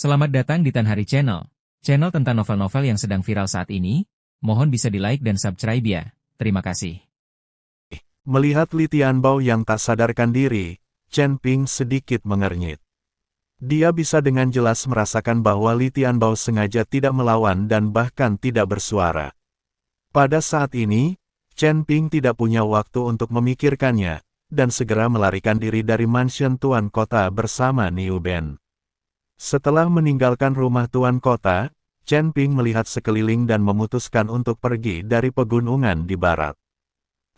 Selamat datang di Tan Hari Channel. Channel tentang novel-novel yang sedang viral saat ini. Mohon bisa di-like dan subscribe ya. Terima kasih. Melihat Li Tianbao yang tak sadarkan diri, Chen Ping sedikit mengernyit. Dia bisa dengan jelas merasakan bahwa Li Tianbao sengaja tidak melawan dan bahkan tidak bersuara. Pada saat ini, Chen Ping tidak punya waktu untuk memikirkannya, dan segera melarikan diri dari mansion Tuan Kota bersama Niu Ben. Setelah meninggalkan rumah Tuan Kota, Chen Ping melihat sekeliling dan memutuskan untuk pergi dari pegunungan di barat.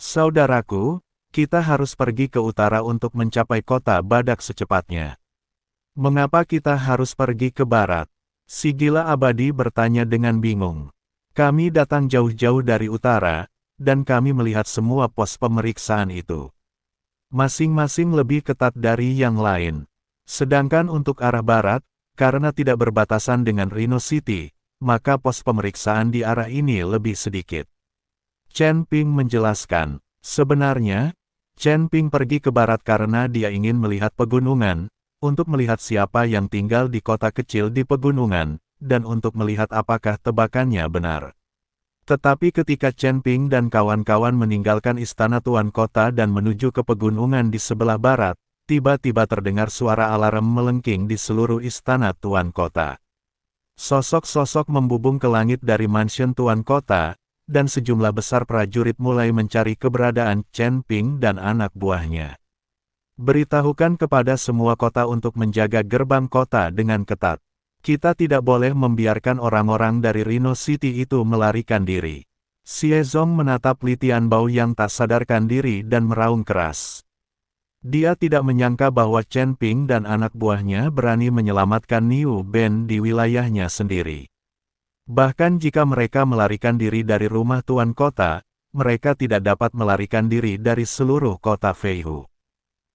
Saudaraku, kita harus pergi ke utara untuk mencapai kota Badak secepatnya. Mengapa kita harus pergi ke barat? Si gila abadi bertanya dengan bingung. Kami datang jauh-jauh dari utara, dan kami melihat semua pos pemeriksaan itu. Masing-masing lebih ketat dari yang lain. Sedangkan untuk arah barat, karena tidak berbatasan dengan Rhino City, maka pos pemeriksaan di arah ini lebih sedikit. Chen Ping menjelaskan, sebenarnya, Chen Ping pergi ke barat karena dia ingin melihat pegunungan, untuk melihat siapa yang tinggal di kota kecil di pegunungan, dan untuk melihat apakah tebakannya benar. Tetapi ketika Chen Ping dan kawan-kawan meninggalkan istana Tuan Kota dan menuju ke pegunungan di sebelah barat, tiba-tiba terdengar suara alarm melengking di seluruh istana Tuan Kota. Sosok-sosok membubung ke langit dari mansion Tuan Kota, dan sejumlah besar prajurit mulai mencari keberadaan Chen Ping dan anak buahnya. Beritahukan kepada semua kota untuk menjaga gerbang kota dengan ketat. Kita tidak boleh membiarkan orang-orang dari Rhino City itu melarikan diri. Xie Zong menatap Li Tianbao yang tak sadarkan diri dan meraung keras. Dia tidak menyangka bahwa Chen Ping dan anak buahnya berani menyelamatkan Niu Ben di wilayahnya sendiri. Bahkan jika mereka melarikan diri dari rumah Tuan Kota, mereka tidak dapat melarikan diri dari seluruh kota Feihu.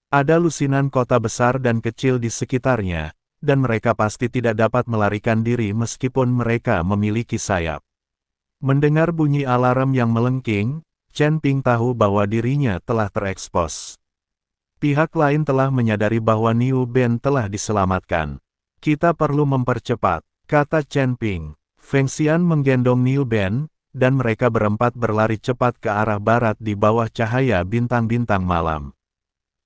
Ada lusinan kota besar dan kecil di sekitarnya, dan mereka pasti tidak dapat melarikan diri meskipun mereka memiliki sayap. Mendengar bunyi alarm yang melengking, Chen Ping tahu bahwa dirinya telah terekspos. Pihak lain telah menyadari bahwa Niu Ben telah diselamatkan. Kita perlu mempercepat, kata Chen Ping. Feng Xian menggendong Niu Ben, dan mereka berempat berlari cepat ke arah barat di bawah cahaya bintang-bintang malam.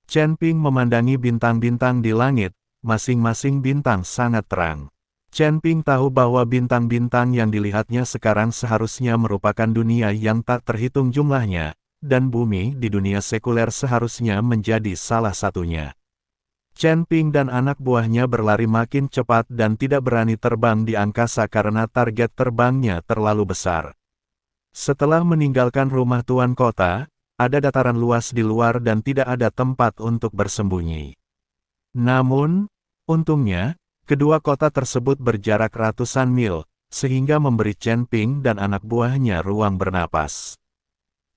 Chen Ping memandangi bintang-bintang di langit, masing-masing bintang sangat terang. Chen Ping tahu bahwa bintang-bintang yang dilihatnya sekarang seharusnya merupakan dunia yang tak terhitung jumlahnya, dan bumi di dunia sekuler seharusnya menjadi salah satunya. Chen Ping dan anak buahnya berlari makin cepat dan tidak berani terbang di angkasa karena target terbangnya terlalu besar. Setelah meninggalkan rumah Tuan Kota, ada dataran luas di luar dan tidak ada tempat untuk bersembunyi. Namun, untungnya, kedua kota tersebut berjarak ratusan mil, sehingga memberi Chen Ping dan anak buahnya ruang bernapas.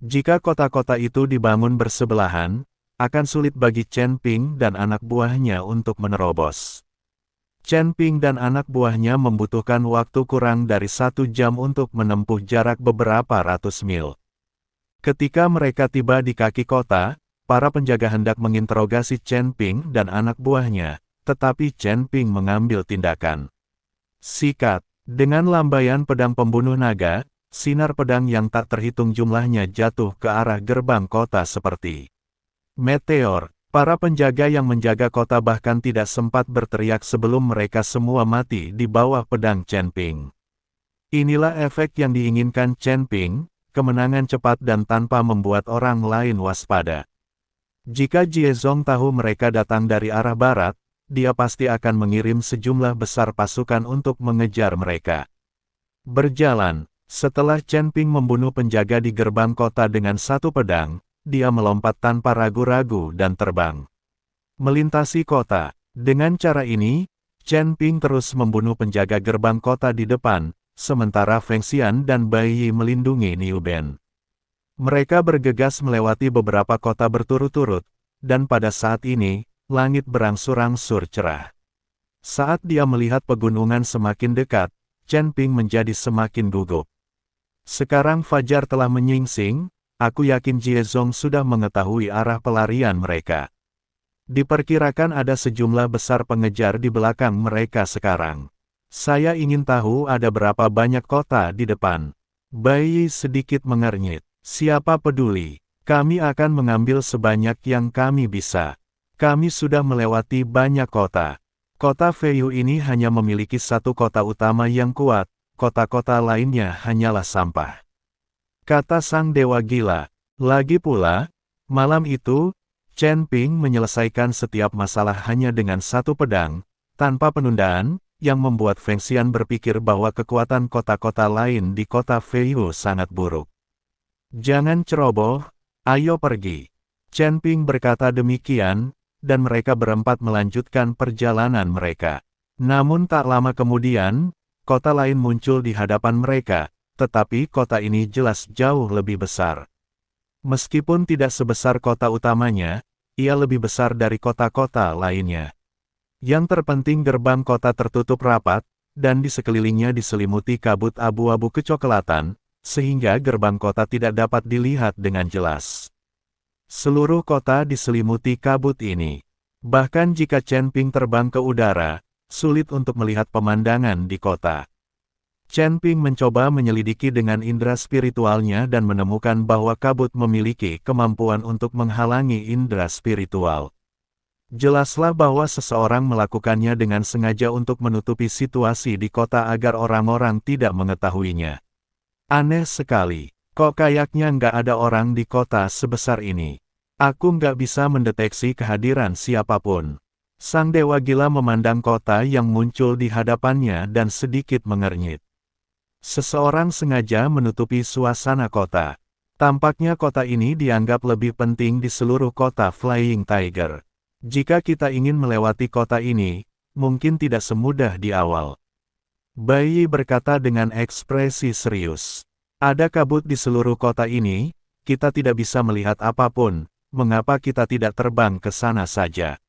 Jika kota-kota itu dibangun bersebelahan, akan sulit bagi Chen Ping dan anak buahnya untuk menerobos. Chen Ping dan anak buahnya membutuhkan waktu kurang dari 1 jam untuk menempuh jarak beberapa ratus mil. Ketika mereka tiba di kaki kota, para penjaga hendak menginterogasi Chen Ping dan anak buahnya, tetapi Chen Ping mengambil tindakan. Sikat, dengan lambaian pedang pembunuh naga, sinar pedang yang tak terhitung jumlahnya jatuh ke arah gerbang kota seperti meteor. Para penjaga yang menjaga kota bahkan tidak sempat berteriak sebelum mereka semua mati di bawah pedang Chen Ping. Inilah efek yang diinginkan Chen Ping, kemenangan cepat dan tanpa membuat orang lain waspada. Jika Xie Zong tahu mereka datang dari arah barat, dia pasti akan mengirim sejumlah besar pasukan untuk mengejar mereka. Berjalan, setelah Chen Ping membunuh penjaga di gerbang kota dengan satu pedang, dia melompat tanpa ragu-ragu dan terbang. Melintasi kota. Dengan cara ini, Chen Ping terus membunuh penjaga gerbang kota di depan, sementara Feng Xian dan Bai Yi melindungi Niu Ben. Mereka bergegas melewati beberapa kota berturut-turut, dan pada saat ini, langit berangsur-angsur cerah. Saat dia melihat pegunungan semakin dekat, Chen Ping menjadi semakin gugup. Sekarang fajar telah menyingsing, aku yakin Xie Zong sudah mengetahui arah pelarian mereka. Diperkirakan ada sejumlah besar pengejar di belakang mereka sekarang. Saya ingin tahu ada berapa banyak kota di depan. Bai Yi sedikit mengernyit. Siapa peduli? Kami akan mengambil sebanyak yang kami bisa. Kami sudah melewati banyak kota. Kota Feiyu ini hanya memiliki satu kota utama yang kuat, kota-kota lainnya hanyalah sampah. Kata sang dewa gila. Lagi pula, malam itu, Chen Ping menyelesaikan setiap masalah hanya dengan satu pedang, tanpa penundaan, yang membuat Feng Xian berpikir bahwa kekuatan kota-kota lain di kota Feiyu sangat buruk. Jangan ceroboh, ayo pergi. Chen Ping berkata demikian, dan mereka berempat melanjutkan perjalanan mereka. Namun tak lama kemudian, kota lain muncul di hadapan mereka, tetapi kota ini jelas jauh lebih besar. Meskipun tidak sebesar kota utamanya, ia lebih besar dari kota-kota lainnya. Yang terpenting gerbang kota tertutup rapat, dan di sekelilingnya diselimuti kabut abu-abu kecoklatan, sehingga gerbang kota tidak dapat dilihat dengan jelas. Seluruh kota diselimuti kabut ini. Bahkan jika Chen Ping terbang ke udara, sulit untuk melihat pemandangan di kota. Chen Ping mencoba menyelidiki dengan indera spiritualnya dan menemukan bahwa kabut memiliki kemampuan untuk menghalangi indera spiritual. Jelaslah bahwa seseorang melakukannya dengan sengaja untuk menutupi situasi di kota agar orang-orang tidak mengetahuinya. Aneh sekali. Kok kayaknya nggak ada orang di kota sebesar ini. Aku nggak bisa mendeteksi kehadiran siapapun. Sang dewa gila memandang kota yang muncul di hadapannya dan sedikit mengernyit. Seseorang sengaja menutupi suasana kota. Tampaknya kota ini dianggap lebih penting di seluruh kota Flying Tiger. Jika kita ingin melewati kota ini, mungkin tidak semudah di awal. Bai Yi berkata dengan ekspresi serius. Ada kabut di seluruh kota ini, kita tidak bisa melihat apapun, mengapa kita tidak terbang ke sana saja?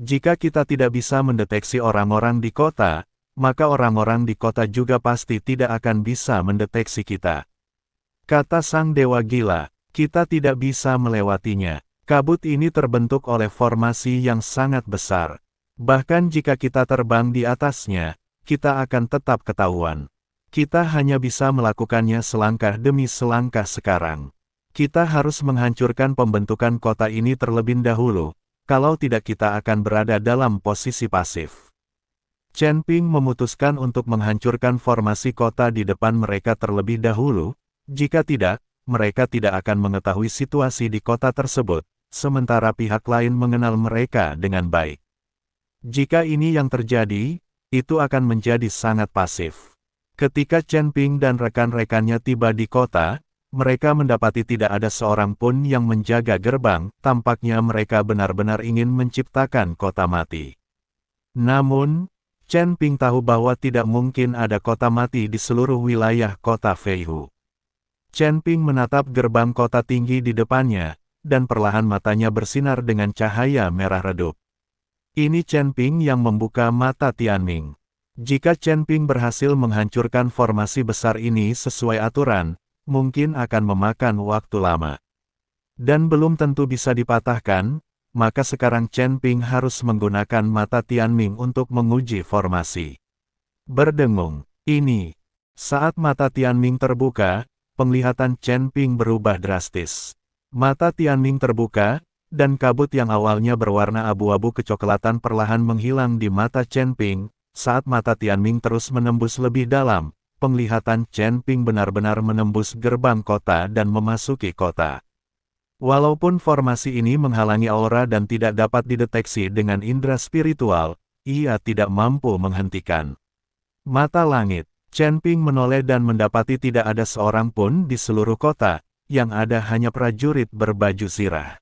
Jika kita tidak bisa mendeteksi orang-orang di kota, maka orang-orang di kota juga pasti tidak akan bisa mendeteksi kita. Kata sang dewa gila, kita tidak bisa melewatinya. Kabut ini terbentuk oleh formasi yang sangat besar. Bahkan jika kita terbang di atasnya, kita akan tetap ketahuan. Kita hanya bisa melakukannya selangkah demi selangkah sekarang. Kita harus menghancurkan pembentukan kota ini terlebih dahulu, kalau tidak kita akan berada dalam posisi pasif. Chen Ping memutuskan untuk menghancurkan formasi kota di depan mereka terlebih dahulu, jika tidak, mereka tidak akan mengetahui situasi di kota tersebut, sementara pihak lain mengenal mereka dengan baik. Jika ini yang terjadi, itu akan menjadi sangat pasif. Ketika Chen Ping dan rekan-rekannya tiba di kota, mereka mendapati tidak ada seorang pun yang menjaga gerbang, tampaknya mereka benar-benar ingin menciptakan kota mati. Namun, Chen Ping tahu bahwa tidak mungkin ada kota mati di seluruh wilayah kota Feiyu. Chen Ping menatap gerbang kota tinggi di depannya, dan perlahan matanya bersinar dengan cahaya merah redup. Ini Chen Ping yang membuka mata Tianming. Jika Chen Ping berhasil menghancurkan formasi besar ini sesuai aturan, mungkin akan memakan waktu lama. Dan belum tentu bisa dipatahkan, maka sekarang Chen Ping harus menggunakan mata Tianming untuk menguji formasi. Berdengung. Ini. Saat mata Tianming terbuka, penglihatan Chen Ping berubah drastis. Mata Tianming terbuka, dan kabut yang awalnya berwarna abu-abu kecoklatan perlahan menghilang di mata Chen Ping. Saat mata Tianming terus menembus lebih dalam, penglihatan Chen Ping benar-benar menembus gerbang kota dan memasuki kota. Walaupun formasi ini menghalangi aura dan tidak dapat dideteksi dengan indera spiritual, ia tidak mampu menghentikan. Mata langit, Chen Ping menoleh dan mendapati tidak ada seorang pun di seluruh kota, yang ada hanya prajurit berbaju zirah.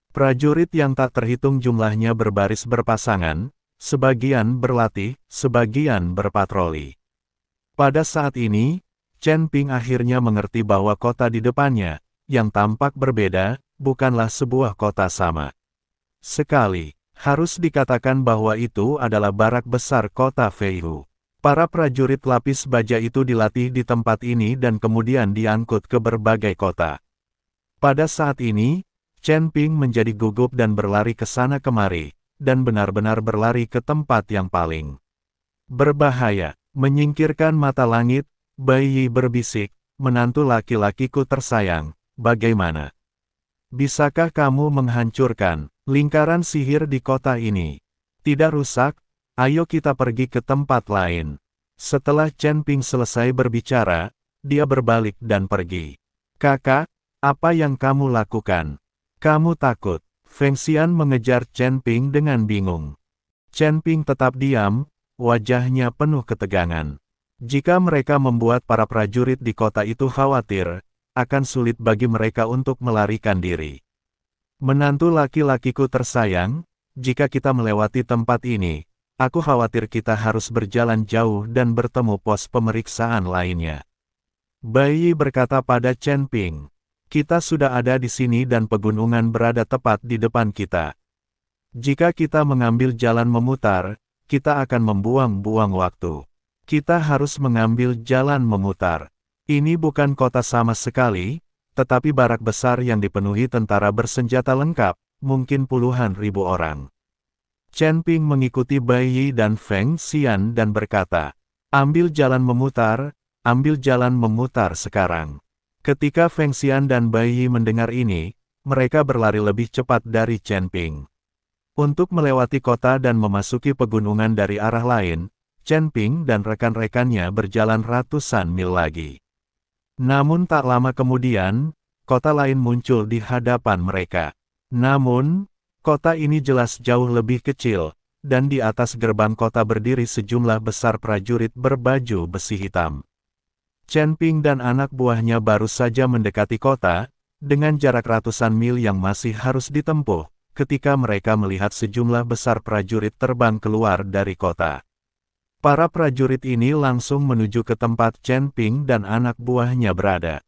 Prajurit yang tak terhitung jumlahnya berbaris berpasangan, sebagian berlatih, sebagian berpatroli. Pada saat ini, Chen Ping akhirnya mengerti bahwa kota di depannya, yang tampak berbeda, bukanlah sebuah kota sama. Sekali, harus dikatakan bahwa itu adalah barak besar kota Feiyu. Para prajurit lapis baja itu dilatih di tempat ini dan kemudian diangkut ke berbagai kota. Pada saat ini, Chen Ping menjadi gugup dan berlari ke sana kemari, dan benar-benar berlari ke tempat yang paling Berbahaya. Menyingkirkan mata langit, Bai Yi berbisik, menantu laki-lakiku tersayang, bagaimana? Bisakah kamu menghancurkan lingkaran sihir di kota ini? Tidak rusak? Ayo kita pergi ke tempat lain. Setelah Chen Ping selesai berbicara, dia berbalik dan pergi. Kakak, apa yang kamu lakukan? Kamu takut? Feng Xian mengejar Chen Ping dengan bingung. Chen Ping tetap diam, wajahnya penuh ketegangan. Jika mereka membuat para prajurit di kota itu khawatir, akan sulit bagi mereka untuk melarikan diri. Menantu laki-lakiku tersayang, jika kita melewati tempat ini, aku khawatir kita harus berjalan jauh dan bertemu pos pemeriksaan lainnya. Bai Yi berkata pada Chen Ping, kita sudah ada di sini dan pegunungan berada tepat di depan kita. Jika kita mengambil jalan memutar, kita akan membuang-buang waktu. Kita harus mengambil jalan memutar. Ini bukan kota sama sekali, tetapi barak besar yang dipenuhi tentara bersenjata lengkap, mungkin puluhan ribu orang. Chen Ping mengikuti Bai Yi dan Feng Xian dan berkata, ambil jalan memutar sekarang. Ketika Feng Xian dan Bai Yi mendengar ini, mereka berlari lebih cepat dari Chen Ping. Untuk melewati kota dan memasuki pegunungan dari arah lain, Chen Ping dan rekan-rekannya berjalan ratusan mil lagi. Namun tak lama kemudian, kota lain muncul di hadapan mereka. Namun, kota ini jelas jauh lebih kecil, dan di atas gerbang kota berdiri sejumlah besar prajurit berbaju besi hitam. Chen Ping dan anak buahnya baru saja mendekati kota, dengan jarak ratusan mil yang masih harus ditempuh, ketika mereka melihat sejumlah besar prajurit terbang keluar dari kota. Para prajurit ini langsung menuju ke tempat Chen Ping dan anak buahnya berada.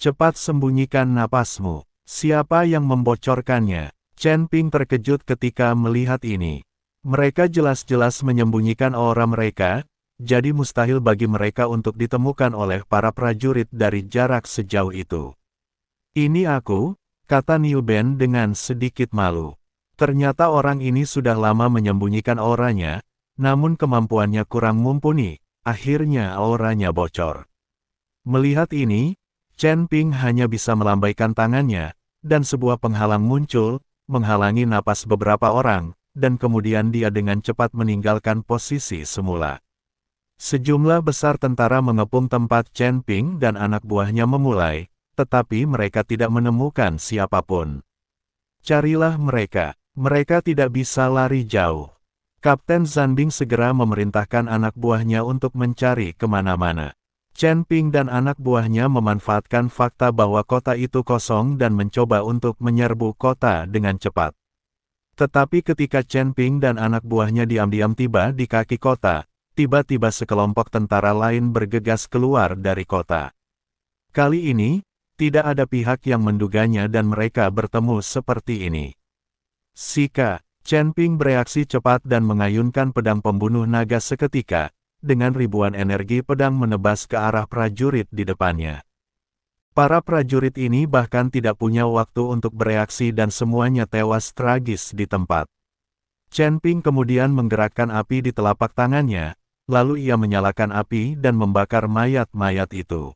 Cepat sembunyikan napasmu. Siapa yang membocorkannya? Chen Ping terkejut ketika melihat ini. Mereka jelas-jelas menyembunyikan aura mereka, jadi mustahil bagi mereka untuk ditemukan oleh para prajurit dari jarak sejauh itu. Ini aku, kata Niu Ben dengan sedikit malu. Ternyata orang ini sudah lama menyembunyikan auranya, namun kemampuannya kurang mumpuni, akhirnya auranya bocor. Melihat ini, Chen Ping hanya bisa melambaikan tangannya, dan sebuah penghalang muncul, menghalangi napas beberapa orang, dan kemudian dia dengan cepat meninggalkan posisi semula. Sejumlah besar tentara mengepung tempat Chen Ping dan anak buahnya memulai, tetapi mereka tidak menemukan siapapun. Carilah mereka, mereka tidak bisa lari jauh. Kapten Zanbing segera memerintahkan anak buahnya untuk mencari kemana-mana. Chen Ping dan anak buahnya memanfaatkan fakta bahwa kota itu kosong dan mencoba untuk menyerbu kota dengan cepat. Tetapi ketika Chen Ping dan anak buahnya diam-diam tiba di kaki kota, tiba-tiba sekelompok tentara lain bergegas keluar dari kota. Kali ini, tidak ada pihak yang menduganya dan mereka bertemu seperti ini. Sika, Chen Ping bereaksi cepat dan mengayunkan pedang pembunuh naga seketika, dengan ribuan energi pedang menebas ke arah prajurit di depannya. Para prajurit ini bahkan tidak punya waktu untuk bereaksi dan semuanya tewas tragis di tempat. Chen Ping kemudian menggerakkan api di telapak tangannya, lalu ia menyalakan api dan membakar mayat-mayat itu.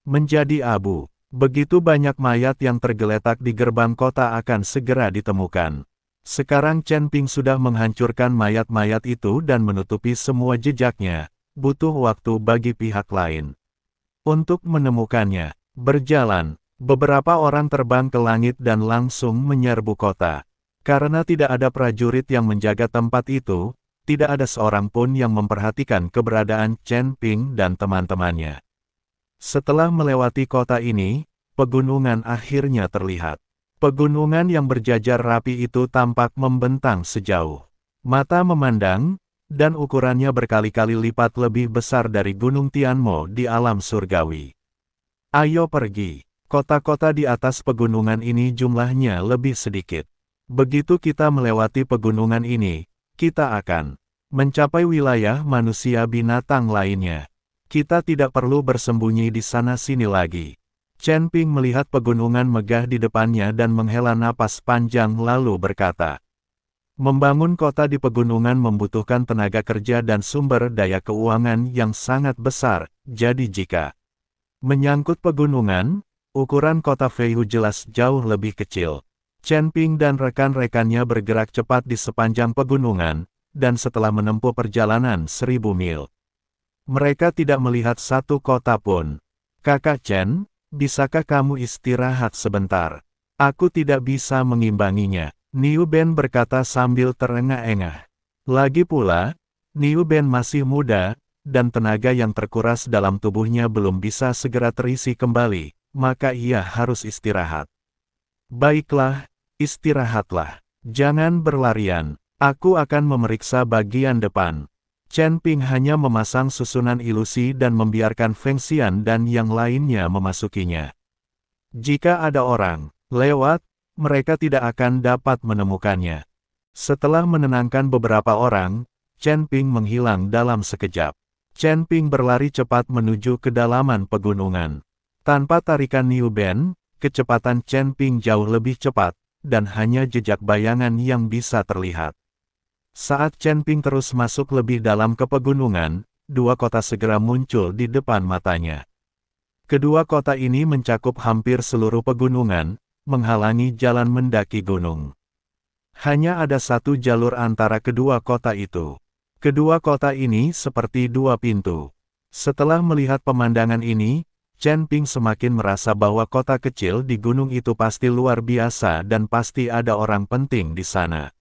Menjadi abu. Begitu banyak mayat yang tergeletak di gerbang kota akan segera ditemukan. Sekarang Chen Ping sudah menghancurkan mayat-mayat itu dan menutupi semua jejaknya, butuh waktu bagi pihak lain. Untuk menemukannya, berjalan, beberapa orang terbang ke langit dan langsung menyerbu kota. Karena tidak ada prajurit yang menjaga tempat itu, tidak ada seorang pun yang memperhatikan keberadaan Chen Ping dan teman-temannya. Setelah melewati kota ini, pegunungan akhirnya terlihat. Pegunungan yang berjajar rapi itu tampak membentang sejauh mata memandang, dan ukurannya berkali-kali lipat lebih besar dari Gunung Tianmo di alam surgawi. Ayo pergi. Kota-kota di atas pegunungan ini jumlahnya lebih sedikit. Begitu kita melewati pegunungan ini, kita akan mencapai wilayah manusia binatang lainnya. Kita tidak perlu bersembunyi di sana-sini lagi. Chen Ping melihat pegunungan megah di depannya dan menghela napas panjang lalu berkata, Membangun kota di pegunungan membutuhkan tenaga kerja dan sumber daya keuangan yang sangat besar, jadi jika menyangkut pegunungan, ukuran kota Feihu jelas jauh lebih kecil. Chen Ping dan rekan-rekannya bergerak cepat di sepanjang pegunungan, dan setelah menempuh perjalanan 1000 mil, mereka tidak melihat satu kota pun. Kakak Chen, bisakah kamu istirahat sebentar? Aku tidak bisa mengimbanginya, Niu Ben berkata sambil terengah-engah. Lagi pula, Niu Ben masih muda, dan tenaga yang terkuras dalam tubuhnya belum bisa segera terisi kembali, maka ia harus istirahat. Baiklah, istirahatlah. Jangan berlarian, aku akan memeriksa bagian depan. Chen Ping hanya memasang susunan ilusi dan membiarkan Feng Xian dan yang lainnya memasukinya. Jika ada orang lewat, mereka tidak akan dapat menemukannya. Setelah menenangkan beberapa orang, Chen Ping menghilang dalam sekejap. Chen Ping berlari cepat menuju kedalaman pegunungan. Tanpa tarikan Niu Ben, kecepatan Chen Ping jauh lebih cepat, dan hanya jejak bayangan yang bisa terlihat. Saat Chen Ping terus masuk lebih dalam ke pegunungan, dua kota segera muncul di depan matanya. Kedua kota ini mencakup hampir seluruh pegunungan, menghalangi jalan mendaki gunung. Hanya ada satu jalur antara kedua kota itu. Kedua kota ini seperti dua pintu. Setelah melihat pemandangan ini, Chen Ping semakin merasa bahwa kota kecil di gunung itu pasti luar biasa dan pasti ada orang penting di sana.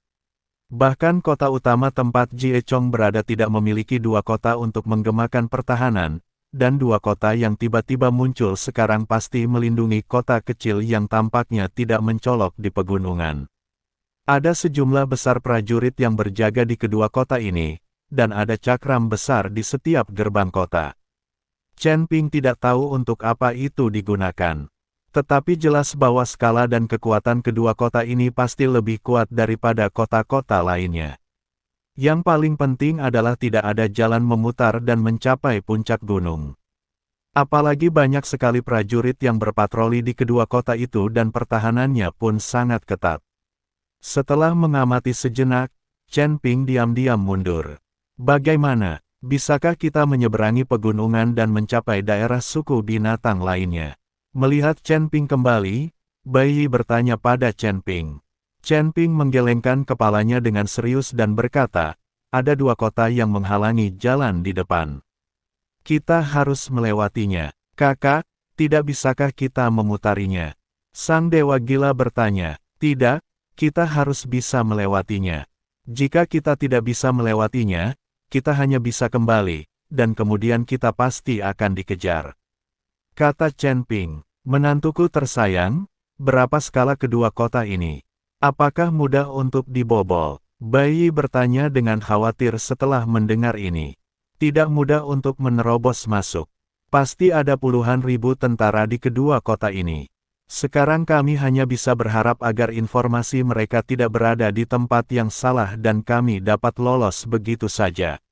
Bahkan kota utama tempat Jie Chong berada tidak memiliki dua kota untuk menggemakan pertahanan, dan dua kota yang tiba-tiba muncul sekarang pasti melindungi kota kecil yang tampaknya tidak mencolok di pegunungan. Ada sejumlah besar prajurit yang berjaga di kedua kota ini, dan ada cakram besar di setiap gerbang kota. Chen Ping tidak tahu untuk apa itu digunakan. Tetapi jelas bahwa skala dan kekuatan kedua kota ini pasti lebih kuat daripada kota-kota lainnya. Yang paling penting adalah tidak ada jalan memutar dan mencapai puncak gunung. Apalagi banyak sekali prajurit yang berpatroli di kedua kota itu dan pertahanannya pun sangat ketat. Setelah mengamati sejenak, Chen Ping diam-diam mundur. Bagaimana, bisakah kita menyeberangi pegunungan dan mencapai daerah suku binatang lainnya? Melihat Chen Ping kembali, Bai Yi bertanya pada Chen Ping. Chen Ping menggelengkan kepalanya dengan serius dan berkata, ada dua kota yang menghalangi jalan di depan. Kita harus melewatinya. Kakak, tidak bisakah kita memutarinya? Sang Dewa Gila bertanya, tidak, kita harus bisa melewatinya. Jika kita tidak bisa melewatinya, kita hanya bisa kembali, dan kemudian kita pasti akan dikejar. Kata Chen Ping, menantuku tersayang, berapa skala kedua kota ini? Apakah mudah untuk dibobol? Bai Yi bertanya dengan khawatir setelah mendengar ini. Tidak mudah untuk menerobos masuk. Pasti ada puluhan ribu tentara di kedua kota ini. Sekarang kami hanya bisa berharap agar informasi mereka tidak berada di tempat yang salah dan kami dapat lolos begitu saja.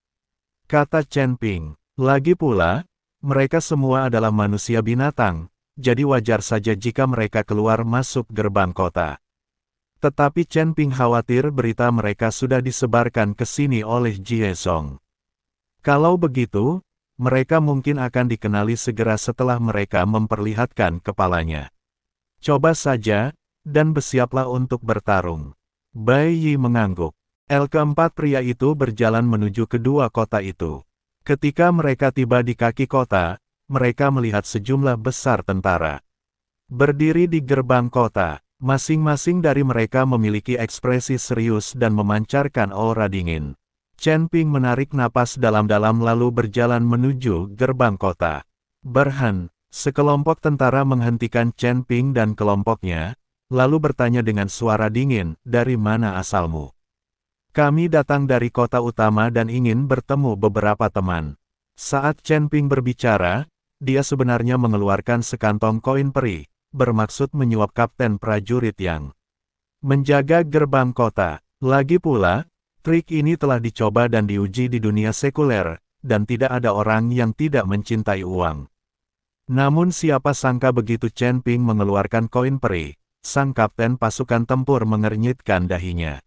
Kata Chen Ping, lagi pula, mereka semua adalah manusia binatang, jadi wajar saja jika mereka keluar masuk gerbang kota. Tetapi Chen Ping khawatir berita mereka sudah disebarkan ke sini oleh Jie Song. Kalau begitu, mereka mungkin akan dikenali segera setelah mereka memperlihatkan kepalanya. Coba saja, dan bersiaplah untuk bertarung. Bai Yi mengangguk. Keempat pria itu berjalan menuju kedua kota itu. Ketika mereka tiba di kaki kota, mereka melihat sejumlah besar tentara berdiri di gerbang kota. Masing-masing dari mereka memiliki ekspresi serius dan memancarkan aura dingin. Chen Ping menarik napas dalam-dalam lalu berjalan menuju gerbang kota. Berhan, sekelompok tentara menghentikan Chen Ping dan kelompoknya, lalu bertanya dengan suara dingin, dari mana asalmu? Kami datang dari kota utama dan ingin bertemu beberapa teman. Saat Chen Ping berbicara, dia sebenarnya mengeluarkan sekantong koin peri, bermaksud menyuap kapten prajurit yang menjaga gerbang kota. Lagi pula, trik ini telah dicoba dan diuji di dunia sekuler, dan tidak ada orang yang tidak mencintai uang. Namun siapa sangka begitu Chen Ping mengeluarkan koin peri, sang kapten pasukan tempur mengernyitkan dahinya.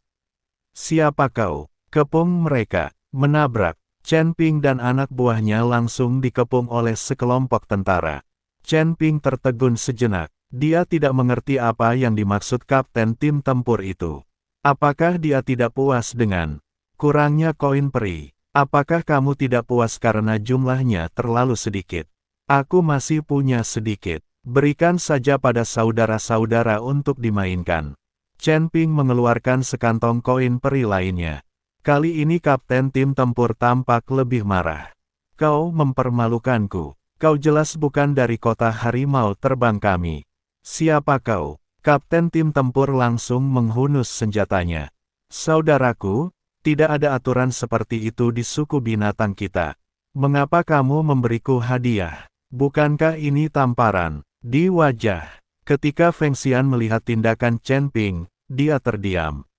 Siapa kau? Kepung mereka, menabrak. Chen Ping dan anak buahnya langsung dikepung oleh sekelompok tentara. Chen Ping tertegun sejenak. Dia tidak mengerti apa yang dimaksud kapten tim tempur itu. Apakah dia tidak puas dengan kurangnya koin peri? Apakah kamu tidak puas karena jumlahnya terlalu sedikit? Aku masih punya sedikit. Berikan saja pada saudara-saudara untuk dimainkan. Chen Ping mengeluarkan sekantong koin peri lainnya. Kali ini kapten tim tempur tampak lebih marah. Kau mempermalukanku. Kau jelas bukan dari kota harimau terbang kami. Siapa kau? Kapten tim tempur langsung menghunus senjatanya. Saudaraku, tidak ada aturan seperti itu di suku binatang kita. Mengapa kamu memberiku hadiah? Bukankah ini tamparan? Di wajah. Ketika Feng Xian melihat tindakan Chen Ping, dia terdiam.